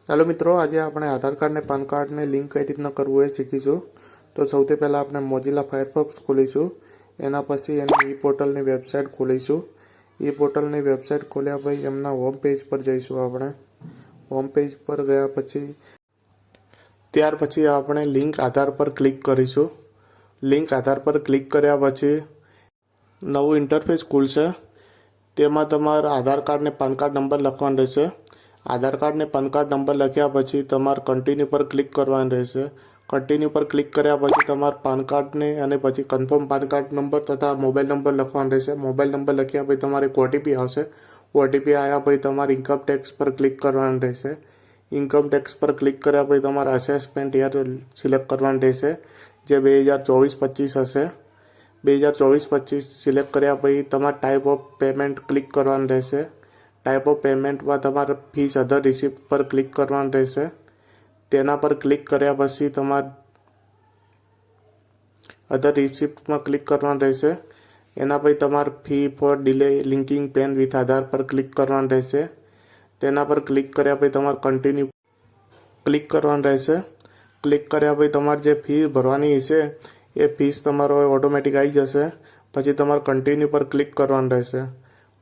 ચાલો મિત્રો, આજે આપણે આધાર કાર્ડ ને પાન કાર્ડને લિંક કઈ રીતના કરવું એ શીખીશું। તો સૌથી પહેલાં આપણે મોઝિલા ફાયરફોક્સ ખોલીશું। એના પછી એની ઈ પોર્ટલની વેબસાઇટ ખોલીશું। ઈ પોર્ટલની વેબસાઇટ ખોલ્યા પછી એમના હોમ પેજ પર જઈશું। આપણે હોમ પેજ પર ગયા પછી ત્યાર પછી આપણે લિંક આધાર પર ક્લિક કરીશું। લિંક આધાર પર ક્લિક કર્યા પછી નવું ઇન્ટરફેસ ખુલશે। તેમાં તમારા આધાર કાર્ડ ને પાન કાર્ડ નંબર લખવાનો રહેશે। આધાર કાર્ડ ને પાન કાર્ડ નંબર લખ્યા પછી તમારે કન્ટિન્યુ પર ક્લિક કરવાનું રહેશે। કન્ટિન્યુ પર ક્લિક કર્યા પછી તમારે પાન કાર્ડને અને પછી કન્ફર્મ પાન કાર્ડ નંબર તથા મોબાઈલ નંબર લખવાનો રહેશે। મોબાઈલ નંબર લખ્યા પછી તમારે એક ઓટીપી આવશે। ઓટીપી આવ્યા પછી તમારે ઇન્કમ ટેક્સ પર ક્લિક કરવાનું રહેશે। ઇન્કમ ટેક્સ પર ક્લિક કર્યા પછી તમારે અસેસમેન્ટ યર સિલેક્ટ કરવાનું રહેશે, જે 2024-25 હશે। 2024-25 સિલેક્ટ કર્યા પછી તમારે ટાઈપ ઓફ પેમેન્ટ ક્લિક કરવાનું રહેશે। ટાઈપ ઓફ પેમેન્ટમાં તમારે ફીસ અધર રિસિપ્ટ પર ક્લિક કરવાનું રહેશે। તેના પર ક્લિક કર્યા પછી તમારે અધર રિસિપ્ટમાં ક્લિક કરવાનું રહેશે। એના પછી તમારે fee for delay linking PAN with Aadhaar પર ક્લિક કરવાનું રહેશે। તેના પર ક્લિક કર્યા પછી તમારે કન્ટિન્યુ ક્લિક કરવાનું રહેશે। ક્લિક કર્યા પછી તમારે જે ફી ભરવાની હશે એ ફીસ તમારો ઓટોમેટિક આવી જશે। પછી તમારે કન્ટિન્યુ પર ક્લિક કરવાનું રહેશે।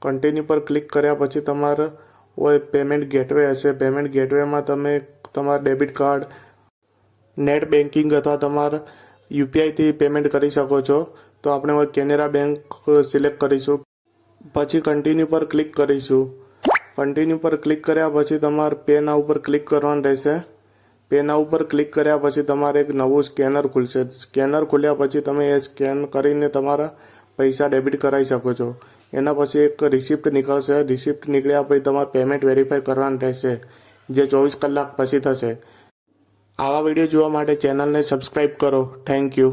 કન્ટિન્યુ પર ક્લિક કર્યા પછી તમારે પેમેન્ટ ગેટવે હશે। પેમેન્ટ ગેટવેમાં તમે તમારા ડેબિટ કાર્ડ, નેટ બેન્કિંગ અથવા તમારા યુપીઆઈથી પેમેન્ટ કરી શકો છો। તો આપણે કેનેરા બેંક સિલેક્ટ કરીશું। પછી કન્ટિન્યુ પર ક્લિક કરીશું। કન્ટિન્યુ પર ક્લિક કર્યા પછી તમારે પે નાઉ ઉપર ક્લિક કરવાનું રહેશે। પે નાઉ ઉપર ક્લિક કર્યા પછી તમારે એક નવું સ્કેનર ખુલશે। સ્કેનર ખુલ્યા પછી તમે એ સ્કેન કરીને તમારા પૈસા ડેબિટ કરાવી શકો છો। એના પછી એક રિસિપ્ટ નીકળશે। રિસિપ્ટ નીકળ્યા પછી તમારે પેમેન્ટ વેરીફાઈ કરવાનું રહેશે, જે 24 કલાક પછી થશે। આવા વિડીયો જોવા માટે ચેનલને સબસ્ક્રાઈબ કરો। Thank you.